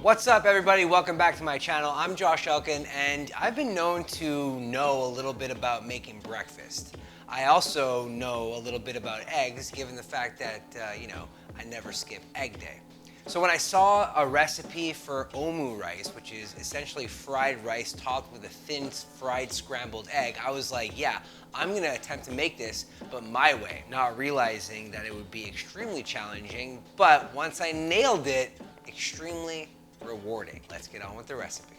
What's up, everybody? Welcome back to my channel. I'm Josh and I've been known to know a little bit about making breakfast. I also know a little bit about eggs, given the fact that, I never skip egg day. So when I saw a recipe for omurice, which is essentially fried rice topped with a thin fried scrambled egg, I was like, yeah, I'm gonna attempt to make this, but my way, not realizing that it would be extremely challenging, but once I nailed it, extremely rewarding. Let's get on with the recipe.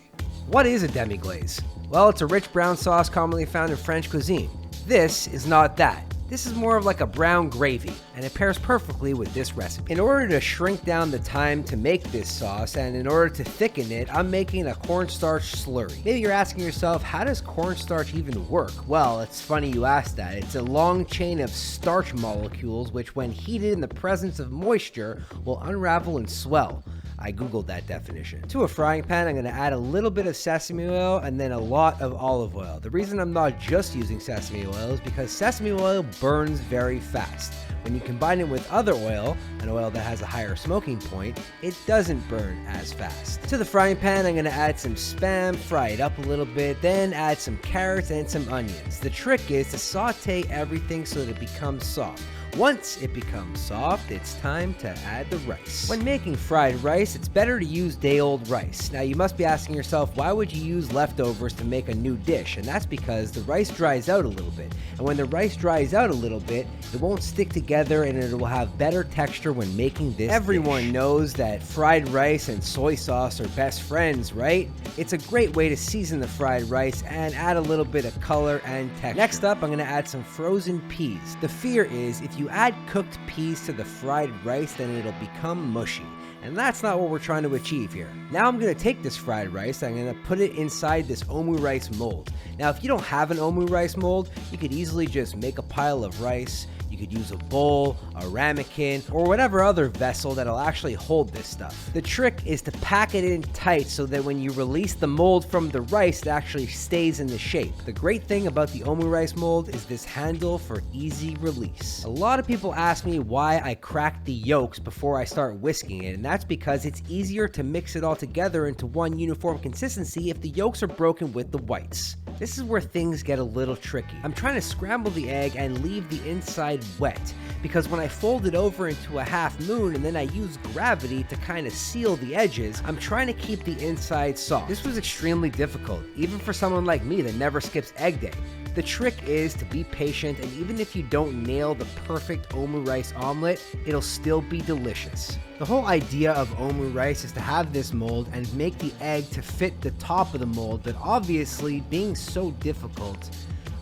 What is a demi-glace? Well, it's a rich brown sauce commonly found in French cuisine. This is not that. This is more of like a brown gravy, and it pairs perfectly with this recipe. In order to shrink down the time to make this sauce, and in order to thicken it, I'm making a cornstarch slurry. Maybe you're asking yourself, how does cornstarch even work? Well, it's funny you ask that. It's a long chain of starch molecules which, when heated in the presence of moisture, will unravel and swell. I googled that definition. To a frying pan, I'm gonna add a little bit of sesame oil and then a lot of olive oil. The reason I'm not just using sesame oil is because sesame oil burns very fast. When you combine it with other oil, an oil that has a higher smoking point, it doesn't burn as fast. To the frying pan, I'm gonna add some Spam, fry it up a little bit, then add some carrots and some onions. The trick is to saute everything so that it becomes soft. Once it becomes soft, it's time to add the rice. When making fried rice, it's better to use day-old rice. Now you must be asking yourself, why would you use leftovers to make a new dish? And that's because the rice dries out a little bit. And when the rice dries out a little bit, it won't stick together and it will have better texture when making this Everyone dish knows that fried rice and soy sauce are best friends, right? It's a great way to season the fried rice and add a little bit of color and texture. Next up, I'm gonna add some frozen peas. The fear is if you add cooked peas to the fried rice, then it'll become mushy. And that's not what we're trying to achieve here. Now I'm gonna take this fried rice, I'm gonna put it inside this omurice mold. Now if you don't have an omurice mold, you could easily just make a pile of rice. You could use a bowl, a ramekin, or whatever other vessel that'll actually hold this stuff. The trick is to pack it in tight so that when you release the mold from the rice, it actually stays in the shape. The great thing about the omurice mold is this handle for easy release. A lot of people ask me why I crack the yolks before I start whisking it, and that's because it's easier to mix it all together into one uniform consistency if the yolks are broken with the whites. This is where things get a little tricky. I'm trying to scramble the egg and leave the inside wet, because when I fold it over into a half moon and then I use gravity to kind of seal the edges, I'm trying to keep the inside soft. This was extremely difficult, even for someone like me that never skips egg day. The trick is to be patient, and even if you don't nail the perfect omurice omelet, it'll still be delicious. The whole idea of omurice is to have this mold and make the egg to fit the top of the mold, but obviously, being so difficult,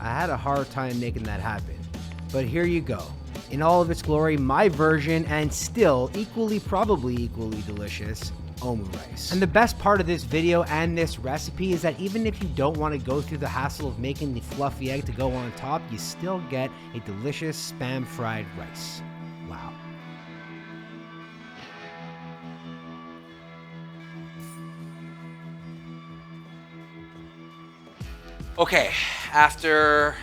I had a hard time making that happen. But here you go. In all of its glory, my version, and still probably equally delicious, omurice. And the best part of this video and this recipe is that even if you don't want to go through the hassle of making the fluffy egg to go on top, you still get a delicious Spam fried rice. Wow. Okay, after,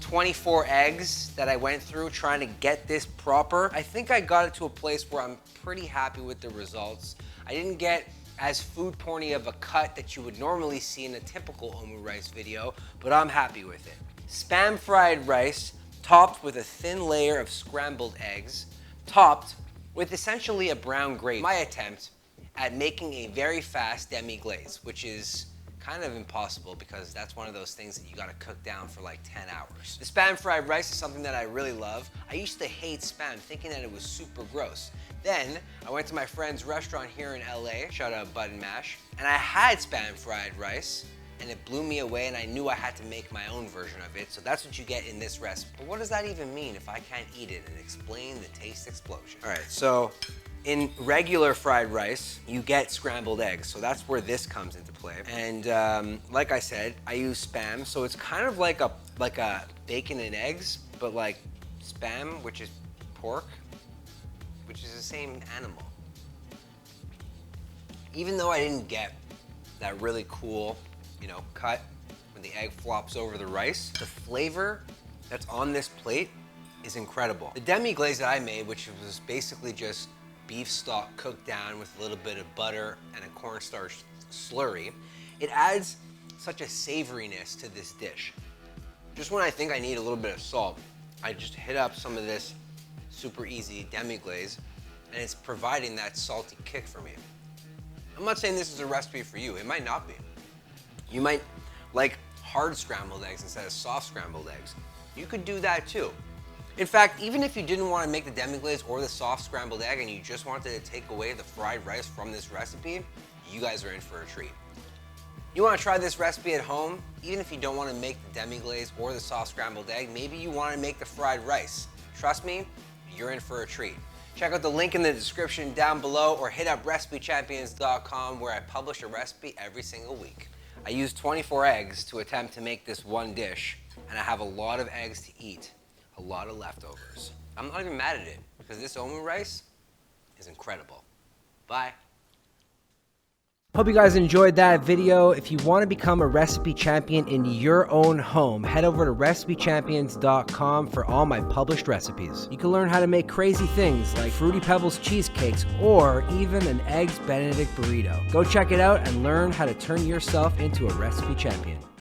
24 eggs that I went through trying to get this proper, I think I got it to a place where I'm pretty happy with the results. I didn't get as food porny of a cut that you would normally see in a typical omurice video, but I'm happy with it. Spam fried rice, topped with a thin layer of scrambled eggs, topped with essentially a brown gravy. My attempt at making a very fast demi-glace, which is kind of impossible because that's one of those things that you gotta cook down for like 10 hours. The Spam fried rice is something that I really love. I used to hate Spam, thinking that it was super gross. Then I went to my friend's restaurant here in LA, shout out Bud and Mash, and I had Spam fried rice, and it blew me away, and I knew I had to make my own version of it, so that's what you get in this recipe. But what does that even mean if I can't eat it? And explain the taste explosion. All right, so in regular fried rice, you get scrambled eggs, so that's where this comes into play. And like I said, I use Spam, so it's kind of like a bacon and eggs, but like Spam, which is pork, which is the same animal. Even though I didn't get that really cool, cut when the egg flops over the rice, the flavor that's on this plate is incredible. The demi-glaze that I made, which was basically just beef stock cooked down with a little bit of butter and a cornstarch slurry, it adds such a savoriness to this dish. Just when I think I need a little bit of salt, I just hit up some of this super easy demi-glaze, and it's providing that salty kick for me. I'm not saying this is a recipe for you. It might not be. You might like hard scrambled eggs instead of soft scrambled eggs. You could do that too. In fact, even if you didn't want to make the demi-glaze or the soft scrambled egg and you just wanted to take away the fried rice from this recipe, you guys are in for a treat. You want to try this recipe at home? Even if you don't want to make the demi-glaze or the soft scrambled egg, maybe you want to make the fried rice. Trust me, you're in for a treat. Check out the link in the description down below or hit up recipechampions.com where I publish a recipe every single week. I used 24 eggs to attempt to make this one dish, and I have a lot of eggs to eat, a lot of leftovers. I'm not even mad at it because this omurice is incredible. Bye. Hope you guys enjoyed that video. If you want to become a recipe champion in your own home, head over to recipechampions.com for all my published recipes. You can learn how to make crazy things like Fruity Pebbles cheesecakes or even an Eggs Benedict burrito. Go check it out and learn how to turn yourself into a recipe champion.